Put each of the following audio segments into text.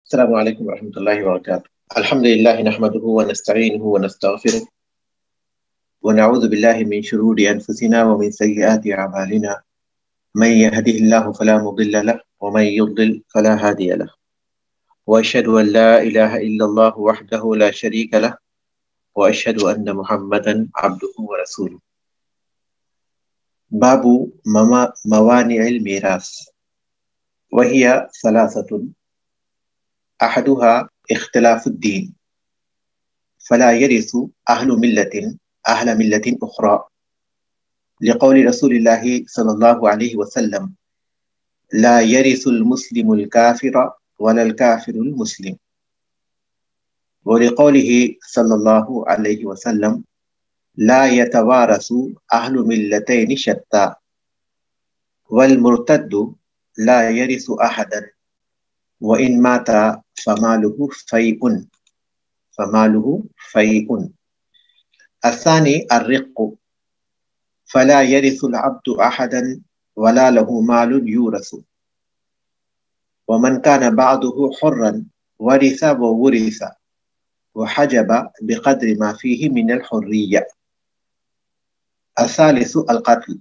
السلام عليكم ورحمة الله وبركاته. الحمد لله نحمده ونستعينه ونستغفره ونعوذ بالله من شرور أنفسنا ومن سيئات أعمالنا من يهده الله فلا مضل له ومن يضلل فلا هادي له وأشهد أن لا إله إلا الله وحده لا شريك له وأشهد أن محمدا عبده ورسوله. باب موانع الميراث وهي ثلاثة أحدها اختلاف الدين فلا يرث أهل ملة أخرى لقول رسول الله صلى الله عليه وسلم لا يرث المسلم الكافر ولا الكافر المسلم، ولقوله صلى الله عليه وسلم لا يتوارث أهل ملتين شتى والمرتد لا يرث أحدا وإن مات فماله فيء. الثاني الرق فلا يرث العبد أحدا ولا له مال يورث، ومن كان بعضه حرا ورث وورث وحجب بقدر ما فيه من الحرية. الثالث القتل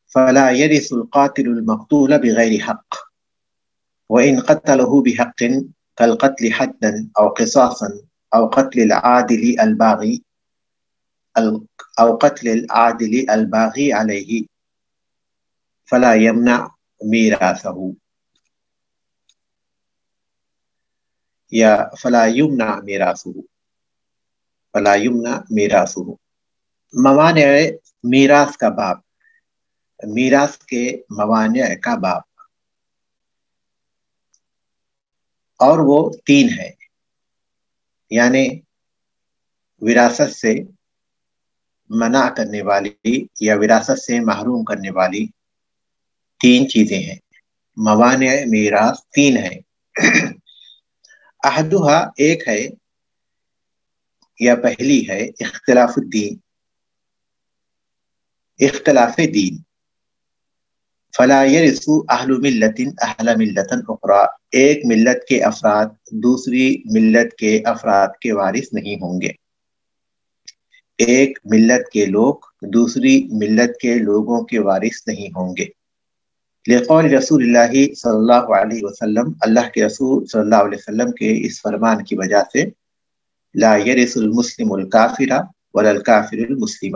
فلا يرث القاتل المقتول بغير حق وإن قتله بحق كالقتل حدا أو قصاصا أو قتل العادل الباغي عليه فلا يمنع ميراثه یا فلا یمنع میراثه. موانع میراث کا باب، میراث کے موانع کا باب، اور وہ تین ہے، یعنی وراثت سے منع کرنے والی یا وراثت سے محروم کرنے والی تین چیزیں ہیں. موانع میراث تین ہیں. احدھا ایک ہے یا پہلی ہے اختلاف الدین، اختلاف دین. فلا یرث اہل ملت اخرى، ایک ملت کے افراد دوسری ملت کے افراد کے وارث نہیں ہوں گے. ایک ملت کے لوگ دوسری ملت کے لوگوں کے وارث نہیں ہوں گے. لقول رسول اللہ صلی اللہ علیہ وسلم، اللہ کے رسول صلی اللہ علیہ وسلم کے اس فرمان کی وجہ سے لا یرث المسلم الکافر ولا الکافر المسلم،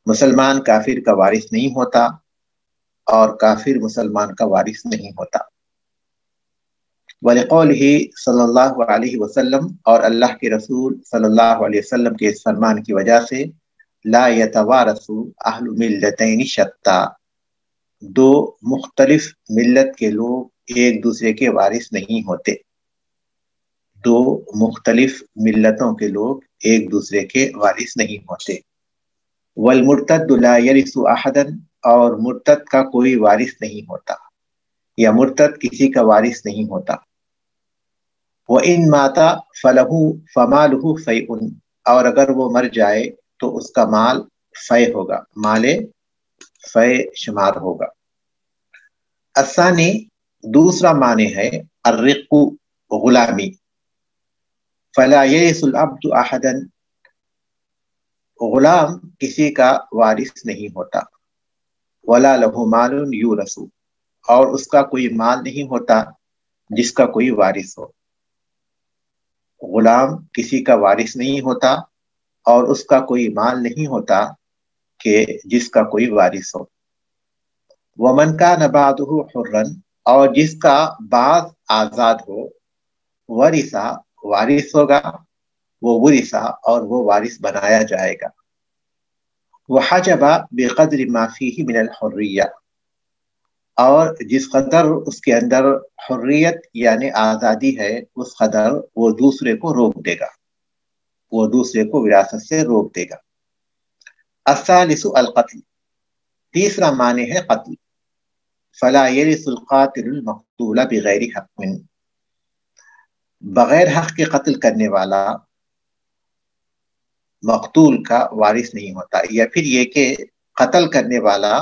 مسلمان کافر کا وارث نہیں ہوتا اور کافر مسلمان کا وارث نہیں ہوتا. وَلِقَوْلِهِ صلی اللہ علیہ وسلم، اور اللہ کے رسول صلی اللہ علیہ وسلم کے اس فرمان کی وجہ سے لا يتوارث اہل ملتین شتى، دو مختلف ملت کے لوگ ایک دوسرے کے وارث نہیں ہوتے. دو مختلف ملتوں کے لوگ ایک دوسرے کے وارث نہیں ہوتے. والمرتد لا يرث احدا، اور مرتد کا کوئی وارث نہیں ہوتا یا مرتد کسی کا وارث نہیں ہوتا. وَإِن مَاتَ فَمَالُهُ فَيْءٌ، اور اگر وہ مر جائے تو اس کا مال فے ہوگا، مال فے شمار ہوگا. الثانی دوسرا معنی ہے الرق غلامی. فلا يرث العبد احدا، غلام کسی کا وارث نہیں ہوتا. ولا له مال یورث، اور اس کا کوئی مال نہیں ہوتا جس کا کوئی وارث ہو. غلام کسی کا وارث نہیں ہوتا اور اس کا کوئی مال نہیں ہوتا کہ جس کا کوئی وارث ہو. ومن کان بعضه حرا، اور جس کا بعض آزاد ہو، ورثہ وارث ہوگا، وہ ورثہ اور وہ وارث بنایا جائے گا. وحجب بقدر ما فیہ من الحریہ، اور جس قدر اس کے اندر حریت یعنی آزادی ہے اس قدر وہ دوسرے کو روک دے گا، وہ دوسرے کو وراثت سے روک دے گا. الثالث القتل، تیسرا معنی ہے قتل. فلا يرث القاتل المقتول بغیر حق، بغیر حق کے قتل کرنے والا مقتول کا وارث نہیں ہوتا. یا پھر یہ کہ قتل کرنے والا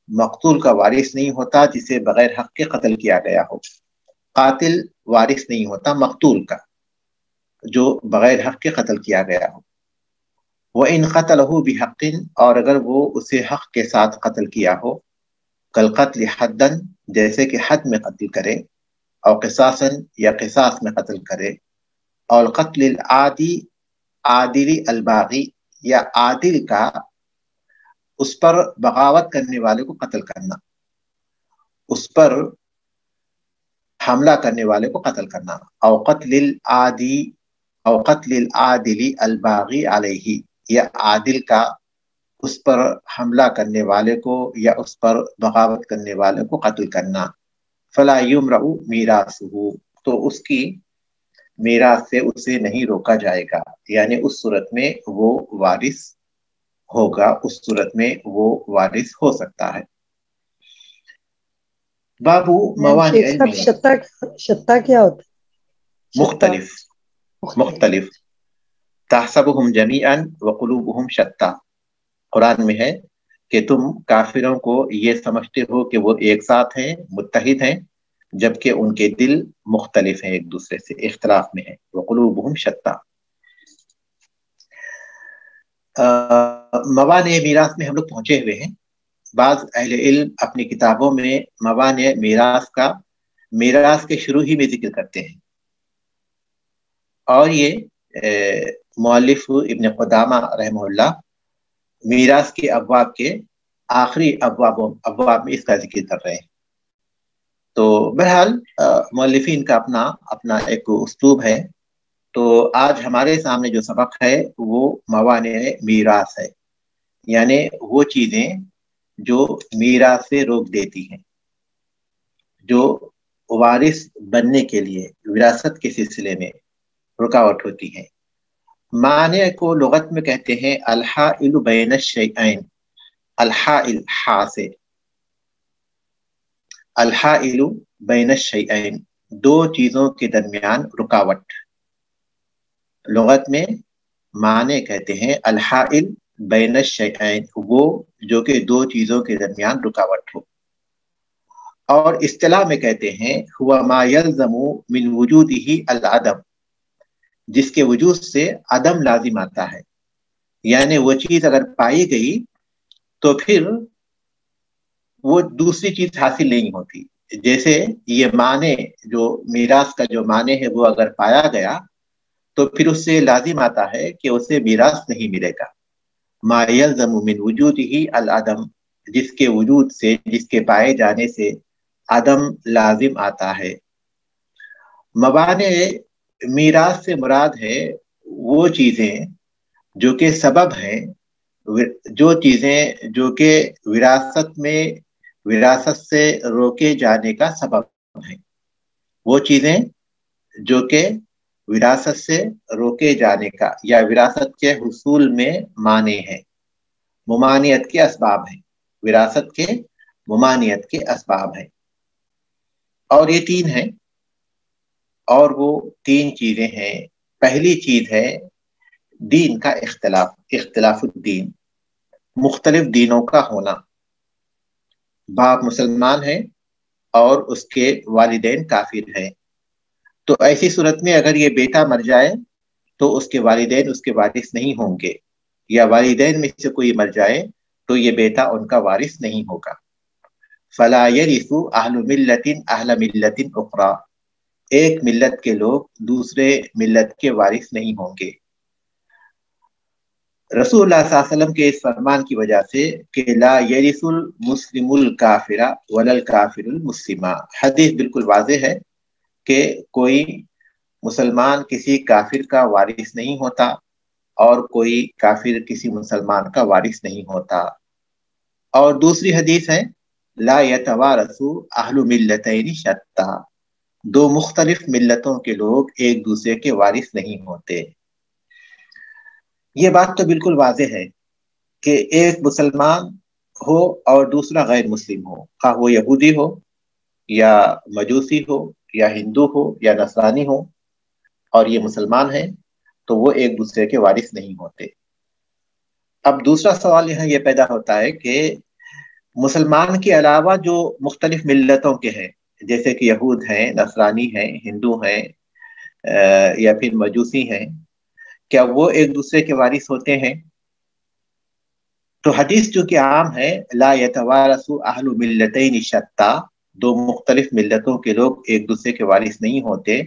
مقتول کا وارث نہیں ہوتا جسے بغیر حق کے قتل کیا گیا ہو. قاتل وارث نہیں ہوتا مقتول کا جو بغیر حق کے قتل کیا گیا ہو. وَإِنْ قَتَلَهُ بِحَقٍ اور اگر وہ اسے حق کے ساتھ قتل کیا ہو, کالقتل حدًا جیسے کہ حد میں قتل کرے, او قصاصًا یا قصاص میں قتل کرے, اور قتل العادی عادلی الباغی یا عادل کا اس پر بغاوت کرنے والے کو قتل کرنا, اس پر حملہ کرنے والے کو قتل کرنا, او قتل العادی او قتل العادلی الباغی علیہ یا عادل کا اس پر حملہ کرنے والے کو یا اس پر بغاوت کرنے والے کو قتل کرنا. فلا یمرأ میراثہ تو اس کی میراث سے اسے نہیں روکا جائے گا, یعنی اس صورت میں وہ وارث ہوگا, اس صورت میں وہ وارث ہو سکتا ہے. بابو موانع شتا کیا ہوتا ہے؟ مختلف تحسبهم جميعا وقلوبهم شتى. قرآن میں ہے کہ تم کافروں کو یہ سمجھتے ہو کہ وہ ایک ساتھ ہیں, متحد ہیں, جبکہ ان کے دل مختلف ہیں, ایک دوسرے سے اختلاف میں ہیں. وقلوبهم شتى. موانع میراث میں ہم لوگ پہنچے ہوئے ہیں. بعض اہل علم اپنی کتابوں میں موانع میراث کا میراث کے شروع ہی میں ذکر کرتے ہیں, اور یہ مؤلف ابن قدامہ رحمہ اللہ میراث کے ابواب کے آخری ابواب میں اس کا ذکر کر رہے ہیں. تو بہرحال مؤلفین کا اپنا ایک اسلوب ہے. تو آج ہمارے سامنے جو سبق ہے وہ موانع میراث ہے, یعنی وہ چیزیں جو میراث سے روک دیتی ہیں, جو وارث بننے کے لیے وراثت کے سلسلے میں رکاوٹ ہوتی ہیں. مانع کو لغت میں کہتے ہیں الحائل بین الشیئین. الحائل ہا سے, الحائل بین الشیئین دو چیزوں کے درمیان رکاوٹ. لغت میں مانع کہتے ہیں الحائل بین الشیئین, وہ جو کہ دو چیزوں کے درمیان رکاوٹ ہو. اور اصطلاح میں کہتے ہیں ہوا ما یلزم من وجودہ العدم, جس کے وجود سے عدم لازم آتا ہے, یعنی وہ چیز اگر پائی گئی تو پھر وہ دوسری چیز حاصل نہیں ہوتی. جیسے یہ معنی جو میراث کا جو معنی ہے وہ اگر پایا گیا تو پھر اس سے لازم آتا ہے کہ اسے میراث نہیں ملے گا. ما یلزم من وجودہ العدم, جس کے وجود سے, جس کے پائے جانے سے عدم لازم آتا ہے. موانع میراث سے مراد ہے وہ چیزیں جو کہ سبب ہیں, جو چیزیں جو کہ وراثت سے روکے جانے کا سبب ہیں, وہ چیزیں جو کہ وراثت سے روکے جانے کا یا وراثت کے حصول میں مانع ہیں, ممانعت کے اسباب ہیں, وراثت کے ممانعت کے اسباب ہیں. اور یہ تین ہیں, اور وہ تین چیزیں ہیں. پہلی چیز ہے دین کا اختلاف الدین, مختلف دینوں کا ہونا. باپ مسلمان ہے اور اس کے والدین کافر ہیں, تو ایسی صورت میں اگر یہ بیٹا مر جائے تو اس کے والدین اس کے وارث نہیں ہوں گے, یا والدین میں سے کوئی مر جائے تو یہ بیٹا ان کا وارث نہیں ہوگا. فلا یرث اہل ملت اہل ملت اخرى, ایک ملت کے لوگ دوسرے ملت کے وارث نہیں ہوں گے. رسول اللہ صلی اللہ علیہ وسلم کے اس فرمان کی وجہ سے کہ لا یرث المسلم الکافر ولا الکافر المسلم, حدیث بالکل واضح ہے کہ کوئی مسلمان کسی کافر کا وارث نہیں ہوتا اور کوئی کافر کسی مسلمان کا وارث نہیں ہوتا. اور دوسری حدیث ہے لا یتوارث اہل ملتین شتى, دو مختلف ملتوں کے لوگ ایک دوسرے کے وارث نہیں ہوتے. یہ بات تو بالکل واضح ہے کہ ایک مسلمان ہو اور دوسرا غیر مسلم ہو, خواہ وہ یہودی ہو یا مجوسی ہو یا ہندو ہو یا نصرانی ہو, اور یہ مسلمان ہے تو وہ ایک دوسرے کے وارث نہیں ہوتے. اب دوسرا سوال یہاں یہ پیدا ہوتا ہے کہ مسلمان کے علاوہ جو مختلف ملتوں کے ہیں جیسے کہ یہود ہیں، نصرانی ہیں، ہندو ہیں، یا پھر مجوسی ہیں، کیا وہ ایک دوسرے کے وارث ہوتے ہیں؟ تو حدیث جو کہ عام ہے، لا یتوارث اہل ملتین شتا، دو مختلف ملتوں کے لوگ ایک دوسرے کے وارث نہیں ہوتے،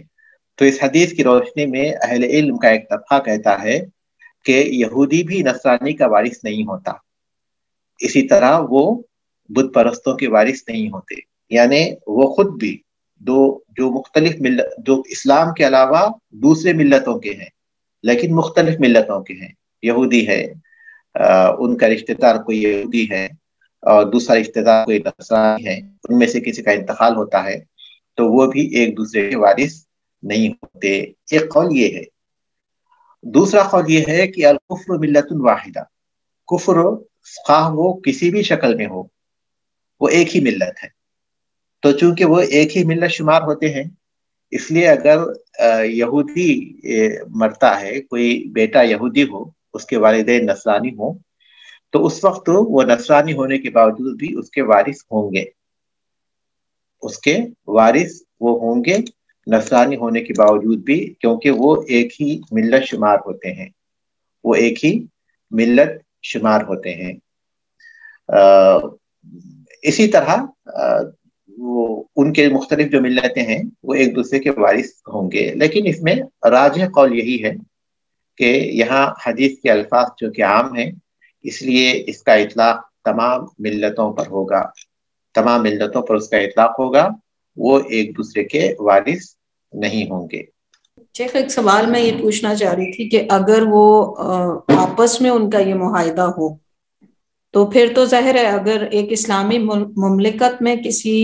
تو اس حدیث کی روشنی میں اہل علم کا ایک طبقہ کہتا ہے کہ یہودی بھی نصرانی کا وارث نہیں ہوتا، اسی طرح وہ بت پرستوں کے وارث نہیں ہوتے، یعنی وہ خود بھی جو مختلف جو اسلام کے علاوہ دوسرے ملتوں کے ہیں لیکن مختلف ملتوں کے ہیں، یہودی ہے، ان کا رشتہ دار کوئی یہودی ہے اور دوسرا رشتہ دار کوئی نصرانی ہے، ان میں سے کسی کا انتقال ہوتا ہے تو وہ بھی ایک دوسرے کے وارث نہیں ہوتے۔ ایک قول یہ ہے۔ دوسرا قول یہ ہے کہ الکفر ملت واحدہ، کفر خواہ وہ کسی بھی شکل میں ہو، وہ ایک ہی ملت ہے، تو چونکہ وہ ایک ہی ملت شمار ہوتے ہیں اس لیے اگر یہودی مرتا ہے، کوئی بیٹا یہودی ہو، اس کے والدین نصرانی ہوں، تو اس وقت وہ نصرانی ہونے کے باوجود بھی اس کے وارث ہوں گے، اس کے وارث وہ ہوں گے نصرانی ہونے کے باوجود بھی، کیونکہ وہ ایک ہی ملت شمار ہوتے ہیں، وہ ایک ہی ملت شمار ہوتے ہیں۔ اسی طرح وہ ان کے مختلف جو ملتیں ہیں وہ ایک دوسرے کے وارث ہوں گے، لیکن اس میں راجح قول یہی ہے کہ یہاں حدیث کے الفاظ جو کہ عام ہیں، اس لیے اس کا اطلاق تمام ملتوں پر ہوگا، تمام ملتوں پر اس کا اطلاق ہوگا، وہ ایک دوسرے کے وارث نہیں ہوں گے۔ شیخ ایک سوال میں یہ پوچھنا چاہ رہی تھی کہ اگر وہ آپس میں ان کا یہ معاہدہ ہو تو پھر تو ظاہر ہے اگر ایک اسلامی مملکت میں کسی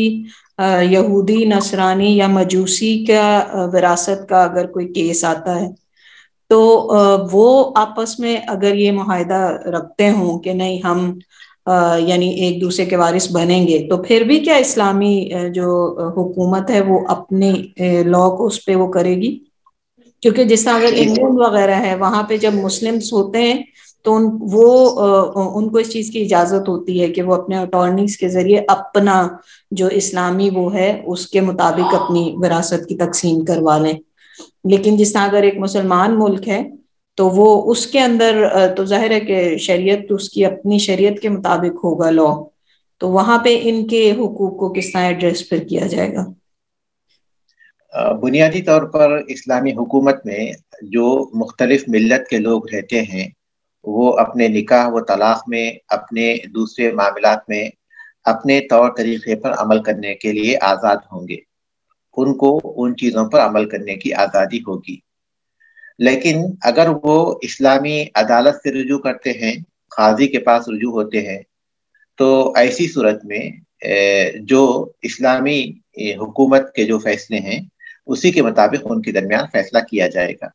یہودی، نصرانی یا مجوسی کا وراثت کا اگر کوئی کیس آتا ہے تو وہ آپس میں اگر یہ معاہدہ رکھتے ہوں کہ نہیں ہم یعنی ایک دوسرے کے وارث بنیں گے، تو پھر بھی کیا اسلامی جو حکومت ہے وہ اپنے لاء کو اس پہ وہ کرے گی؟ کیونکہ جس طرح اگر انگلینڈ وغیرہ ہے وہاں پہ جب مسلمس ہوتے ہیں تو ان کو اس چیز کی اجازت ہوتی ہے کہ وہ اپنے اٹارنیز کے ذریعے اپنا جو اسلامی وہ ہے اس کے مطابق اپنی وراثت کی تقسیم کروا لیں، لیکن جس طرح اگر ایک مسلمان ملک ہے تو وہ اس کے اندر تو ظاہر ہے کہ شریعت اس کی اپنی شریعت کے مطابق ہوگا لاء، تو وہاں پہ ان کے حقوق کو کس طرح ایڈریس پھر کیا جائے گا؟ بنیادی طور پر اسلامی حکومت میں جو مختلف ملت کے لوگ رہتے ہیں وہ اپنے نکاح و طلاق میں، اپنے دوسرے معاملات میں اپنے طور طریقے پر عمل کرنے کے لیے آزاد ہوں گے، ان کو ان چیزوں پر عمل کرنے کی آزادی ہوگی، لیکن اگر وہ اسلامی عدالت سے رجوع کرتے ہیں، قاضی کے پاس رجوع ہوتے ہیں، تو ایسی صورت میں جو اسلامی حکومت کے جو فیصلے ہیں اسی کے مطابق ان کے درمیان فیصلہ کیا جائے گا۔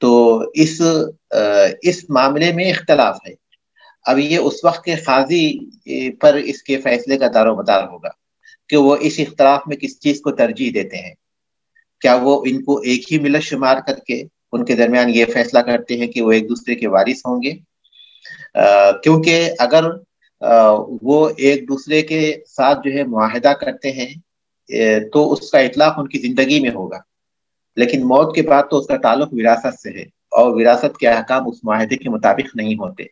تو اس معاملے میں اختلاف ہے، اب یہ اس وقت کے قاضی پر اس کے فیصلے کا دار و مدار ہوگا کہ وہ اس اختلاف میں کس چیز کو ترجیح دیتے ہیں، کیا وہ ان کو ایک ہی ملت شمار کر کے ان کے درمیان یہ فیصلہ کرتے ہیں کہ وہ ایک دوسرے کے وارث ہوں گے، کیونکہ اگر وہ ایک دوسرے کے ساتھ جو ہے معاہدہ کرتے ہیں تو اس کا اطلاق ان کی زندگی میں ہوگا، لیکن موت کے بعد تو اس کا تعلق وراثت سے ہے اور وراثت کے احکام اس معاہدے کے مطابق نہیں ہوتے،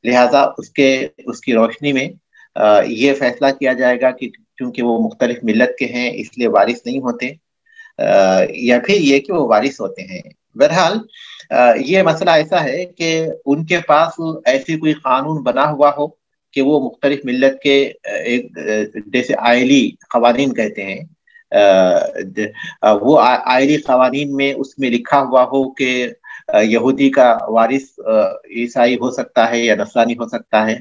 لہٰذا اس کی روشنی میں یہ فیصلہ کیا جائے گا کہ چونکہ وہ مختلف ملت کے ہیں اس لیے وارث نہیں ہوتے، یا پھر یہ کہ وہ وارث ہوتے ہیں۔ بہرحال یہ مسئلہ ایسا ہے کہ ان کے پاس ایسی کوئی قانون بنا ہوا ہو کہ وہ مختلف ملت کے ایک جیسے آئلی قوانین کہتے ہیں، وہ آئلی قوانین میں اس میں لکھا ہوا ہو کہ یہودی کا وارث عیسائی ہو سکتا ہے یا نصرانی ہو سکتا ہے،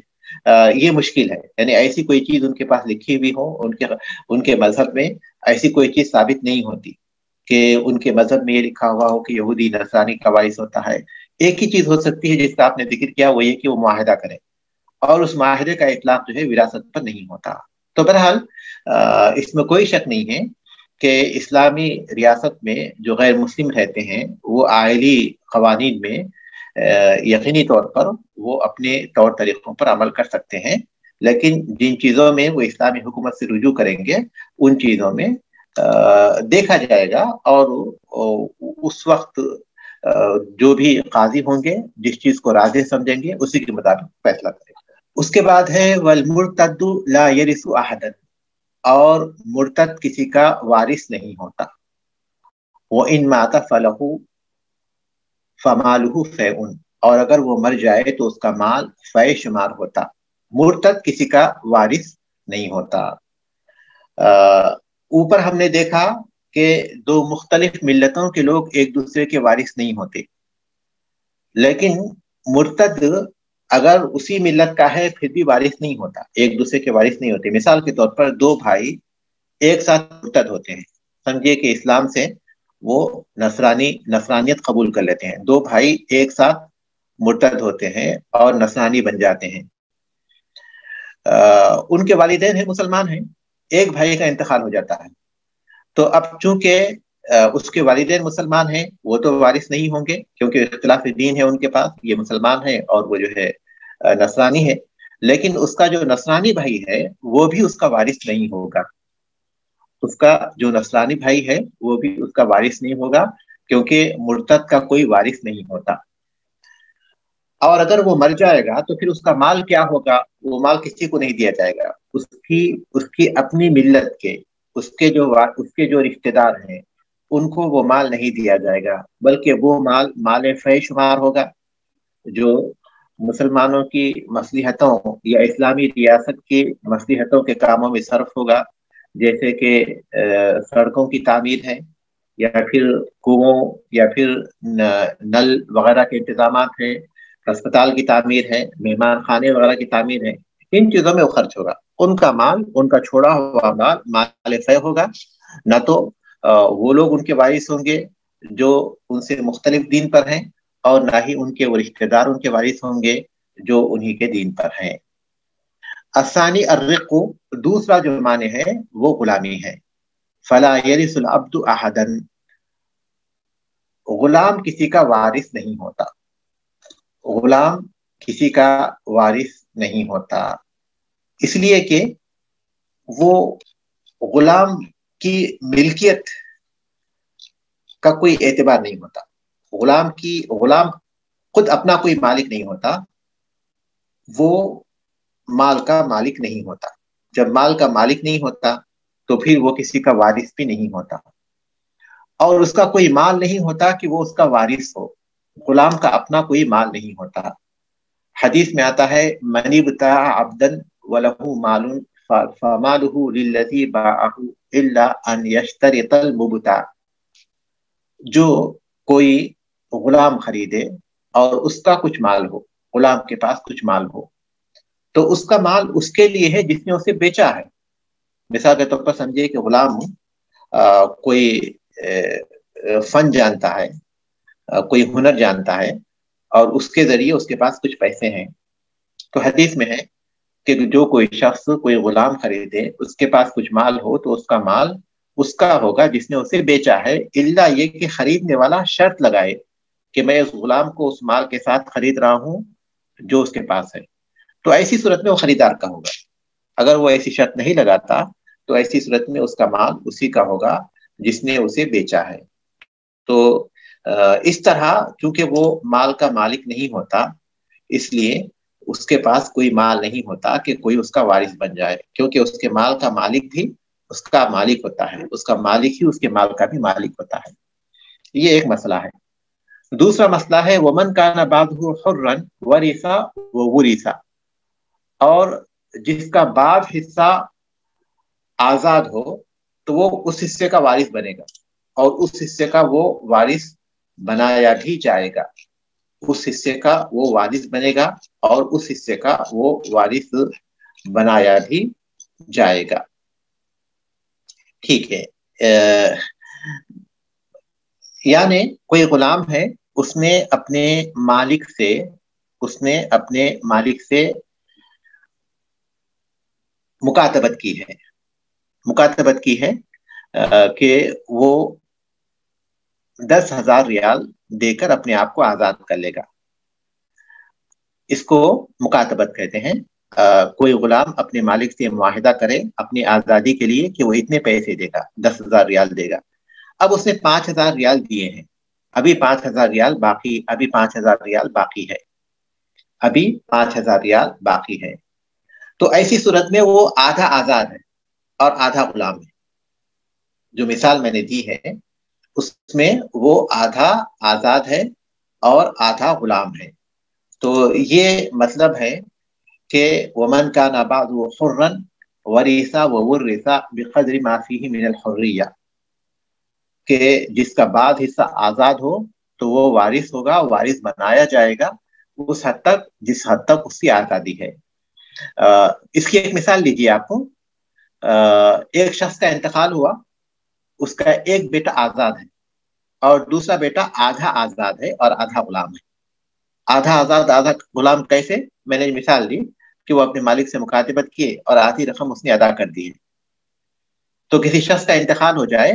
یہ مشکل ہے، یعنی ایسی کوئی چیز ان کے پاس لکھی ہوئی ہو، ان کے مذہب میں ایسی کوئی چیز ثابت نہیں ہوتی کہ ان کے مذہب میں یہ لکھا ہوا ہو کہ یہودی نصرانی کا وارث ہوتا ہے۔ ایک ہی چیز ہو سکتی ہے جس کا آپ نے ذکر کیا، وہ یہ کہ وہ معاہدہ کرے اور اس معاہدے کا اطلاق جو ہے وراثت پر نہیں ہوتا۔ تو بہرحال اس میں کوئی شک نہیں ہے کہ اسلامی ریاست میں جو غیر مسلم رہتے ہیں وہ آئلی قوانین میں یقینی طور پر وہ اپنے طور طریقوں پر عمل کر سکتے ہیں، لیکن جن چیزوں میں وہ اسلامی حکومت سے رجوع کریں گے ان چیزوں میں دیکھا جائے گا، اور اس وقت جو بھی قاضی ہوں گے جس چیز کو راجح سمجھیں گے اسی کے مطابق فیصلہ کریں گے۔ اس کے بعد ہے والمرتد لا یرث احدا، اور مرتد کسی کا وارث نہیں ہوتا۔ وَإِن مَاتَ فَلَهُ فَمَالُهُ فَيْءٌ، اور اگر وہ مر جائے تو اس کا مال فے شمار ہوتا۔ مرتد کسی کا وارث نہیں ہوتا۔ اوپر ہم نے دیکھا کہ دو مختلف ملتوں کے لوگ ایک دوسرے کے وارث نہیں ہوتے، لیکن مرتد اگر اسی ملت کا ہے پھر بھی وارث نہیں ہوتا، ایک دوسرے کے وارث نہیں ہوتے۔ مثال کے طور پر دو بھائی ایک ساتھ مرتد ہوتے ہیں، سمجھے کہ اسلام سے وہ نصرانیت قبول کر لیتے ہیں، دو بھائی ایک ساتھ مرتد ہوتے ہیں اور نصرانی بن جاتے ہیں۔ ان کے والدین ہیں مسلمان ہیں، ایک بھائی کا انتقال ہو جاتا ہے، تو اب چونکہ اس کے والدین مسلمان ہیں وہ تو وارث نہیں ہوں گے کیونکہ اختلاف دین ہے ان کے پاس، یہ مسلمان ہے اور وہ جو ہے نصرانی ہے، لیکن اس کا جو نصرانی بھائی ہے وہ بھی اس کا وارث نہیں ہوگا، اس کا جو نصرانی بھائی ہے وہ بھی اس کا وارث نہیں ہوگا کیونکہ مرتد کا کوئی وارث نہیں ہوتا۔ اور اگر وہ مر جائے گا تو پھر اس کا مال کیا ہوگا؟ وہ مال کسی کو نہیں دیا جائے گا، اس کی اپنی ملت کے اس کے جو رشتہ دار ہیں ان کو وہ مال نہیں دیا جائے گا، بلکہ وہ مال فے شمار ہوگا جو مسلمانوں کی مصلحتوں یا اسلامی ریاست کی مصلحتوں کے کاموں میں صرف ہوگا، جیسے کہ سڑکوں کی تعمیر ہے، یا پھر کنووں یا پھر نل وغیرہ کے انتظامات ہیں، اسپتال کی تعمیر ہے، مہمان خانے وغیرہ کی تعمیر ہے، ان چیزوں میں وہ خرچ ہوگا۔ ان کا مال، ان کا چھوڑا ہوا مال فے ہوگا، نہ تو وہ لوگ ان کے وارث ہوں گے جو ان سے مختلف دین پر ہیں، اور نہ ہی ان کے وہ رشتہ دار ان کے وارث ہوں گے جو انہی کے دین پر ہیں۔ الثانی الرق، دوسرا جو معنی ہے وہ غلامی ہے۔ فلا یرث العبد احدا، غلام کسی کا وارث نہیں ہوتا، غلام کسی کا وارث نہیں ہوتا، اس لیے کہ وہ غلام کی ملکیت کا کوئی اعتبار نہیں ہوتا، غلام خود اپنا کوئی مالک نہیں ہوتا، وہ مال کا مالک نہیں ہوتا، جب مال کا مالک نہیں ہوتا تو پھر وہ کسی کا وارث بھی نہیں ہوتا، اور اس کا کوئی مال نہیں ہوتا کہ وہ اس کا وارث ہو، غلام کا اپنا کوئی مال نہیں ہوتا۔ حدیث میں آتا ہے من ابتاع عبدا وله مال فماله للذي باعه الا ان يشترط المبتاع، جو کوئی غلام خریدے اور اس کا کچھ مال ہو، غلام کے پاس کچھ مال ہو، تو اس کا مال اس کے لیے ہے جس نے اسے بیچا ہے۔ مثال کے طور پر سمجھے کہ غلام کوئی فن جانتا ہے، کوئی ہنر جانتا ہے، اور اس کے ذریعے اس کے پاس کچھ پیسے ہیں، تو حدیث میں ہے کہ جو کوئی شخص کوئی غلام خریدے، اس کے پاس کچھ مال ہو، تو اس کا مال اس کا ہوگا جس نے اسے بیچا ہے، الا یہ کہ خریدنے والا شرط لگائے کہ میں اس غلام کو اس مال کے ساتھ خرید رہا ہوں جو اس کے پاس ہے، تو ایسی صورت میں وہ خریدار کا ہوگا۔ اگر وہ ایسی شرط نہیں لگاتا تو ایسی صورت میں اس کا مال اسی کا ہوگا جس نے اسے بیچا ہے۔ تو اس طرح چونکہ وہ مال کا مالک نہیں ہوتا، اس لیے اس کے پاس کوئی مال نہیں ہوتا کہ کوئی اس کا وارث بن جائے، کیونکہ اس کے مال کا مالک بھی اس کا مالک ہوتا ہے، اس کا مالک ہی اس کے مال کا بھی مالک ہوتا ہے۔ یہ ایک مسئلہ ہے۔ دوسرا مسئلہ ہے ومن کان بعضہ حرا ورث وورث، اور جس کا بعض حصہ آزاد ہو تو وہ اس حصے کا وارث بنے گا، اور اس حصے کا وہ وارث بنایا بھی جائے گا، اس حصے کا وہ وارث بنے گا اور اس حصے کا وہ وارث بنایا بھی جائے گا۔ ٹھیک ہے، یعنی کوئی غلام ہے، اس نے اپنے مالک سے مکاتبت کی ہے کہ وہ 10,000 ریال دے کر اپنے آپ کو آزاد کر لے گا، اس کو مکاتبت کہتے ہیں۔ کوئی غلام اپنے مالک سے معاہدہ کرے اپنی آزادی کے لیے کہ وہ اتنے پیسے دے گا، 10,000 ریال دے گا. اب اس نے 5,000 ریال دیے ہیں، ابھی 5,000 ریال باقی، ابھی 5,000 ریال باقی ہے، ابھی 5,000 ریال باقی ہے. تو ایسی صورت میں وہ آدھا آزاد ہے اور آدھا غلام ہے. جو مثال میں نے دی ہے اس میں وہ آدھا آزاد ہے اور آدھا غلام ہے. تو یہ مطلب ہے کہ ومن كان بعضه حرا ورث وورث بقدر ما فيه من الحرية، کہ جس کا بعض حصہ آزاد ہو تو وہ وارث ہوگا، وارث بنایا جائے گا اس حد تک جس حد تک اس کی آزادی ہے. اس کی ایک مثال لیجیے آپ کو. ایک شخص کا انتقال ہوا، اس کا ایک بیٹا آزاد ہے اور دوسرا بیٹا آدھا آزاد ہے اور آدھا غلام ہے. آدھا آزاد آدھا غلام کیسے؟ میں نے مثال دی کہ وہ اپنے مالک سے مکاتبت کیے اور آدھی رقم اس نے ادا کر دی ہے. تو کسی شخص کا انتقال ہو جائے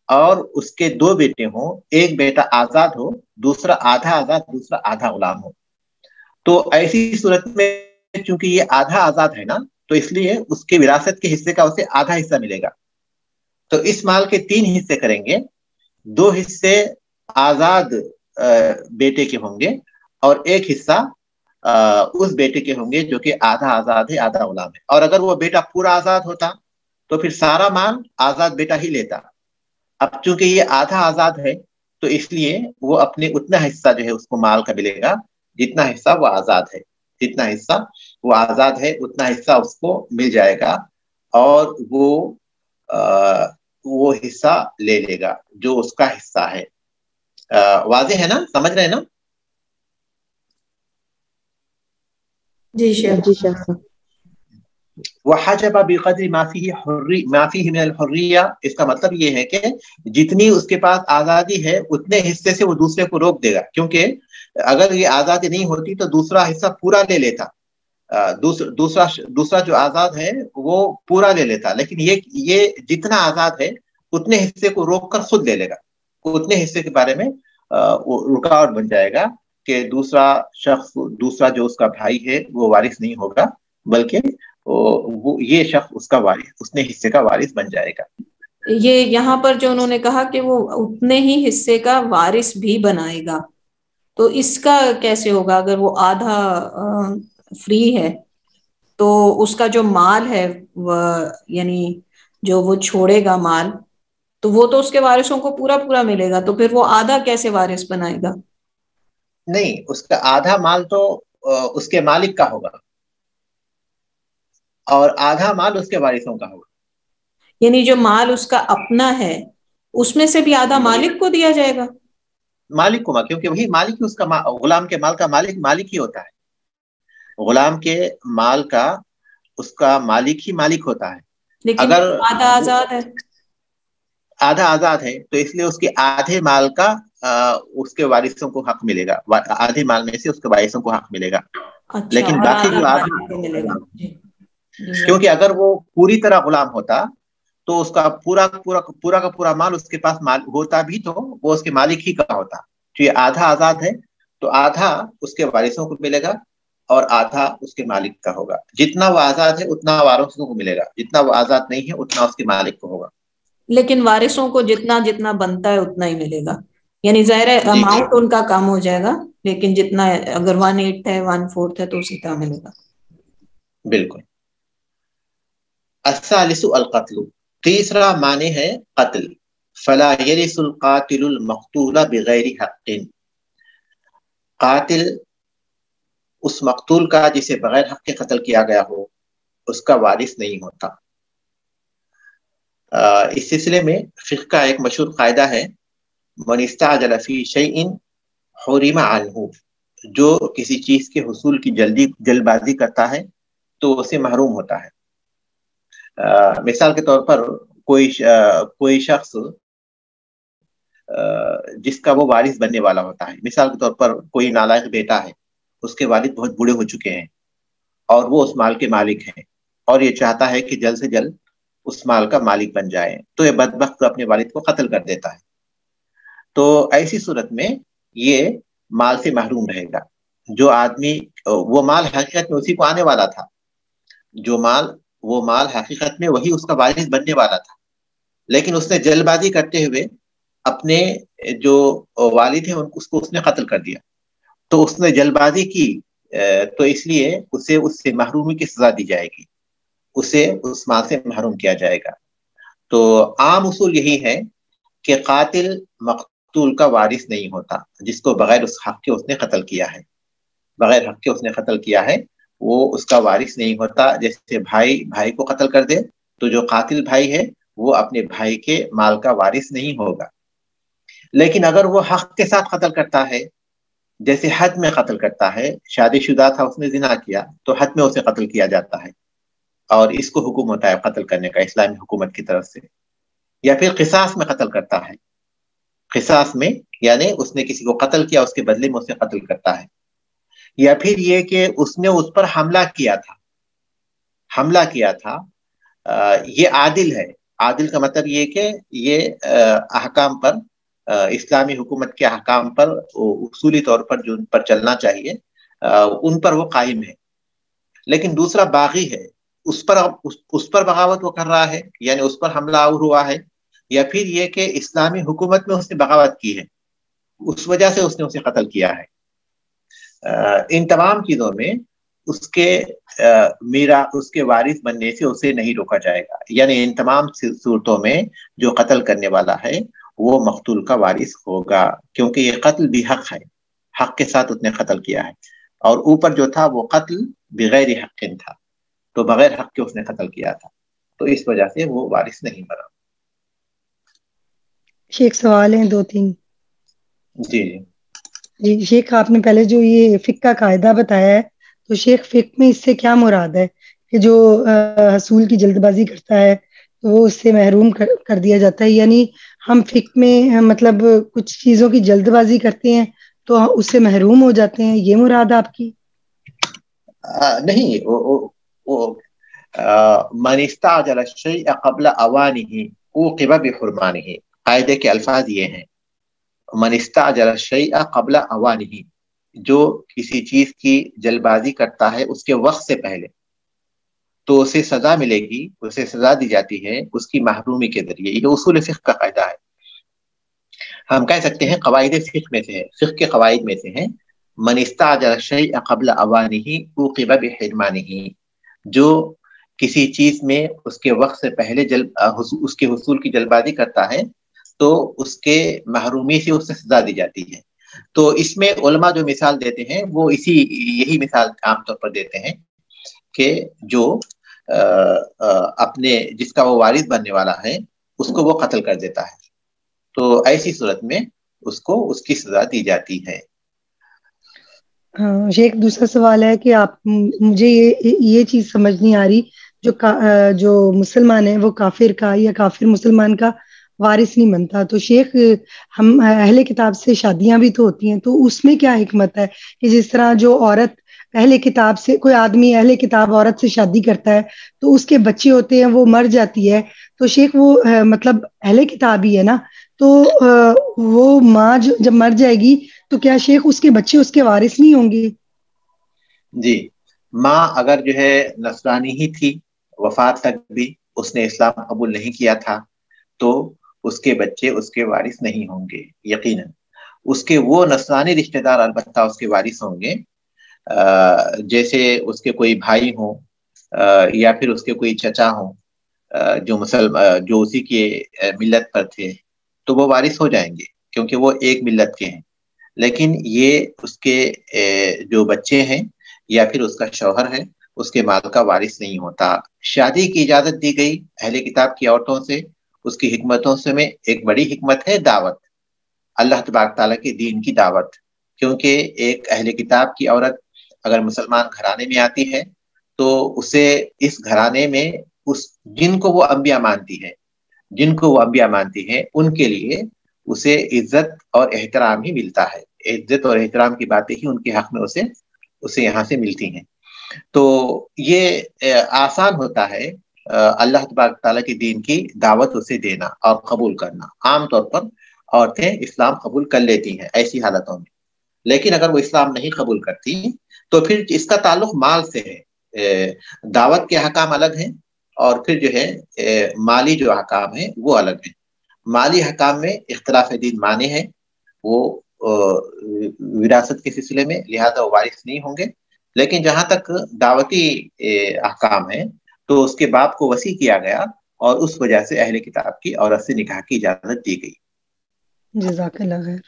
اور اس کے دو بیٹے ہوں، ایک بیٹا آزاد ہو، دوسرا آدھا آزاد، دوسرا آدھا غلام ہو. تو ایسی صورت میں چونکہ یہ آدھا آزاد ہے نا، تو اس لیے اس کے وراثت کے حصے کا اسے آدھا حصہ ملے گا. تو اس مال کے 3 حصے کریں گے، 2 حصے آزاد بیٹے کے ہوں گے اور ایک حصہ اس بیٹے کے ہوں گے جو کہ آدھا آزاد ہے آدھا غلام ہے. اور اگر وہ بیٹا پورا آزاد ہوتا تو پھر سارا مال آزاد بیٹا ہی لیتا. اب چونکہ یہ آدھا آزاد ہے تو اس لیے وہ اپنے اتنا حصہ جو ہے اس کو مال کا ملے گا جتنا حصہ وہ آزاد ہے. جتنا حصہ وہ آزاد ہے اتنا حصہ اس کو مل جائے گا اور وہ حصہ لے لے گا جو اس کا حصہ ہے. واضح ہے نا؟ سمجھ رہے ہیں نا؟ جی شیخ. وحجب بقدر ما فيه من الحرية، اس کا مطلب یہ ہے کہ جتنی اس کے پاس آزادی ہے اتنے حصے سے وہ دوسرے کو روک دے گا، کیونکہ اگر یہ آزادی نہیں ہوتی تو دوسرا حصہ پورا لے لیتا. دوسرا جو آزاد ہے وہ پورا لے لیتا، لیکن یہ جتنا آزاد ہے اتنے حصے کو روک کر خود لے لے گا. اتنے حصے کے بارے میں رکاوٹ بن جائے گا کہ دوسرا شخص، دوسرا جو اس کا بھائی ہے وہ وارث نہیں ہوگا، بلکہ یہ شخص اس کا وارث، اس نے حصے کا وارث بن جائے گا. یہ یہاں پر جو انہوں نے کہا کہ وہ اتنے ہی حصے کا وارث بھی بنائے گا، تو اس کا کیسے ہوگا؟ اگر وہ آدھا فری ہے تو اس کا جو مال ہے یعنی جو وہ چھوڑے گا مال، تو وہ تو اس کے وارثوں کو پورا پورا ملے گا، تو پھر وہ آدھا کیسے وارث بنائے گا؟ نہیں، اس کا آدھا مال تو اس کے مالک کا ہوگا اور آدھا مال اس کے وارثوں کا ہوگا. یعنی جو مال اس کا اپنا ہے اس میں سے بھی آدھا مالک کو دیا جائے گا؟ مالک کو، کیونکہ وہی مالک ہی اس کا غلام کے مال کا مالک ہی ہوتا ہے. غلام کے مال کا اس کا مالک ہی مالک ہوتا ہے. لیکن اگر آدھا آزاد ہے، آدھا آزاد ہے تو اس لیے اس کے آدھے مال کا اس کے وارثوں کو حق ملے گا، آدھے مال میں سے اس کے وارثوں کو حق ملے گا. لیکن باقی جو ملے گا، کیونکہ اگر وہ پوری طرح غلام ہوتا تو اس کا پورا کا پورا مال اس کے پاس ہوتا بھی تو وہ اس کے مالک ہی کا ہوتا. تو یہ آدھا آزاد ہے تو آدھا اس کے وارثوں کو ملے گا اور آدھا اس کے مالک کا ہوگا. جتنا وہ آزاد ہے اتنا وارثوں کو ملے گا، جتنا وہ آزاد نہیں ہے اتنا اس کے مالک کو ہوگا. لیکن وارثوں کو جتنا بنتا ہے اتنا ہی ملے گا، یعنی ظاہر اماؤنٹ ان کا کم ہو جائے گا، لیکن جتنا اگر 1/8 ہے 1/4 ہے تو اسی طرح ملے گا. بالکل. الثالث القتل، تیسرا معنی ہے قتل. فلا يرث القاتل المقتول بغیر حق، قاتل اس مقتول کا جسے بغیر حق کے قتل کیا گیا ہو اس کا وارث نہیں ہوتا. اس سلسلے میں فقہ کا ایک مشہور قاعدہ ہے، من استعجل فی شیء حرم عنہ، جو کسی چیز کے حصول کی جلد بازی کرتا ہے تو اسے محروم ہوتا ہے. مثال کے طور پر کوئی شخص جس کا وہ وارث بننے والا ہوتا ہے، مثال کے طور پر کوئی نالائق بیٹا ہے، اس کے والد بہت بوڑھے ہو چکے ہیں اور وہ اس مال کے مالک ہیں اور یہ چاہتا ہے کہ جلد سے جلد اس مال کا مالک بن جائے، تو یہ بدبخت اپنے والد کو قتل کر دیتا ہے. تو ایسی صورت میں یہ مال سے محروم رہے گا. جو آدمی، وہ مال حقیقت میں اسی کو آنے والا تھا جو مال، وہ مال حقیقت میں وہی اس کا وارث بننے والا تھا، لیکن اس نے جلد بازی کرتے ہوئے اپنے جو والد ہیں اس کو اس نے قتل کر دیا. تو اس نے جلد بازی کی، تو اس لیے اسے اس سے محرومی کی سزا دی جائے گی، اسے اس مال سے محروم کیا جائے گا. تو عام اصول یہی ہے کہ قاتل مقتول کا وارث نہیں ہوتا، جس کو بغیر اس حق کے اس نے قتل کیا ہے، بغیر حق کے اس نے قتل کیا ہے، وہ اس کا وارث نہیں ہوتا. جیسے بھائی کو قتل کر دے تو جو قاتل بھائی ہے وہ اپنے بھائی کے مال کا وارث نہیں ہوگا. لیکن اگر وہ حق کے ساتھ قتل کرتا ہے، جیسے حد میں قتل کرتا ہے، شادی شدہ تھا، اس نے زنا کیا تو حد میں اسے قتل کیا جاتا ہے اور اس کو حکم ہوتا ہے قتل کرنے کا اسلامی حکومت کی طرف سے. یا پھر قصاص میں قتل کرتا ہے، قصاص میں یعنی اس نے کسی کو قتل کیا، اس کے بدلے میں اسے قتل کرتا ہے. یا پھر یہ کہ اس نے اس پر حملہ کیا تھا، یہ عادل ہے. عادل کا مطلب یہ کہ یہ احکام پر، اسلامی حکومت کے احکام پر اصولی طور پر جو ان پر چلنا چاہیے ان پر وہ قائم ہے. لیکن دوسرا باغی ہے، اس پر بغاوت وہ کر رہا ہے، یعنی اس پر حملہ آور ہوا ہے. یا پھر یہ کہ اسلامی حکومت میں اس نے بغاوت کی ہے، اس وجہ سے اس نے اسے قتل کیا ہے. ان تمام چیزوں میں اس کے وارث بننے سے اسے نہیں روکا جائے گا. یعنی ان تمام صورتوں میں جو قتل کرنے والا ہے وہ مقتول کا وارث ہوگا، کیونکہ یہ قتل بھی حق ہے، حق کے ساتھ اس نے قتل کیا ہے. اور اوپر جو تھا وہ قتل بغیر حق تھا، تو بغیر حق کے اس نے قتل کیا تھا، تو اس وجہ سے وہ وارث نہیں بنا. شیخ سوال ہیں 2-3. جی جی شیخ، آپ نے پہلے جو یہ فقہ کا قاعدہ بتایا ہے، تو شیخ فقہ میں اس سے کیا مراد ہے کہ جو حصول کی جلد بازی کرتا ہے تو وہ اس سے محروم کر دیا جاتا ہے؟ یعنی ہم فقہ میں مطلب کچھ چیزوں کی جلد بازی کرتے ہیں تو اس سے محروم ہو جاتے ہیں، یہ مراد آپ کی؟ نہیں، من استعجل الشیء قبل اوانه عوقب بحرمانه، قاعدے کے الفاظ یہ ہیں. من استعجل الشیء قبل اوانه، جو کسی چیز کی جلد بازی کرتا ہے اس کے وقت سے پہلے تو اسے سزا ملے گی، اسے سزا دی جاتی ہے اس کی محرومی کے ذریعے. یہ اصول فقہ کا قاعدہ ہے. ہم کہہ سکتے ہیں قواعد فقہ میں سے ہے، فقہ کے قواعد میں سے ہیں من استعجل الشیء قبل اوانه عوقب بحرمانه، جو کسی چیز میں اس کے وقت سے پہلے اس کے حصول کی جلد بازی کرتا ہے تو اس کے محرومی سے اسے سزا دی جاتی ہے. تو اس میں علماء جو مثال دیتے ہیں وہ یہی مثال عام طور پر دیتے ہیں کہ جو اپنے جس کا وہ وارث بننے والا ہے اس کو وہ قتل کر دیتا ہے، تو ایسی صورت میں اس کو اس کی سزا دی جاتی ہے. ہاں شیخ، دوسرا سوال ہے کہ آپ مجھے یہ چیز سمجھ نہیں آ رہی، جو مسلمان ہے وہ کافر کا یا کافر مسلمان کا وارث نہیں بنتا، تو شیخ ہم اہل کتاب سے شادیاں بھی تو ہوتی ہیں، تو اس میں کیا حکمت ہے کہ جس طرح جو عورت اہل کتاب سے، کوئی آدمی اہل کتاب عورت سے شادی کرتا ہے تو اس کے بچے ہوتے ہیں، وہ مر جاتی ہے، تو شیخ وہ مطلب اہل کتاب ہی ہے نا، تو وہ ماں جب مر جائے گی تو کیا شیخ اس کے بچے اس کے وارث نہیں ہوں گے؟ جی، ماں اگر جو ہے نصرانی ہی تھی، وفات تک بھی اس نے اسلام قبول نہیں کیا تھا، تو اس کے بچے اس کے وارث نہیں ہوں گے یقیناً. اس کے وہ نصرانی رشتہ دار البتہ اس کے وارث ہوں گے، جیسے اس کے کوئی بھائی ہوں یا پھر اس کے کوئی چچا ہوں جو اسی کے ملت پر تھے، تو وہ وارث ہو جائیں گے کیونکہ وہ ایک ملت کے ہیں. لیکن یہ اس کے جو بچے ہیں یا پھر اس کا شوہر ہے اس کے مال کا وارث نہیں ہوتا. شادی کی اجازت دی گئی اہل کتاب کی عورتوں سے، اس کی حکمتوں سے میں ایک بڑی حکمت ہے دعوت، اللہ تبارک تعالیٰ کے دین کی دعوت. کیونکہ ایک اہل کتاب کی عورت اگر مسلمان گھرانے میں آتی ہے تو اسے اس گھرانے میں جن کو وہ انبیاء مانتی ہے ان کے لیے اسے عزت اور احترام ہی ملتا ہے. عزت اور احترام کی باتیں ہی ان کے حق میں اسے یہاں سے ملتی ہیں. تو یہ آسان ہوتا ہے اللہ تبارک تعالیٰ کے دین کی دعوت اسے دینا اور قبول کرنا. عام طور پر عورتیں اسلام قبول کر لیتی ہیں ایسی حالتوں میں، لیکن اگر وہ اسلام نہیں قبول کرتی تو پھر اس کا تعلق مال سے ہے. دعوت کے احکام الگ ہیں، اور پھر جو ہے مالی جو احکام ہیں وہ الگ ہیں۔ مالی احکام میں اختلاف دین مانے ہیں، وہ وراثت کے سلسلے میں، لہذا وہ وارث نہیں ہوں گے۔ لیکن جہاں تک دعوتی احکام ہیں تو اس کے باب کو وسیع کیا گیا، اور اس وجہ سے اہل کتاب کی عورت سے نکاح کی اجازت دی گئی۔ جزاک اللہ خیر۔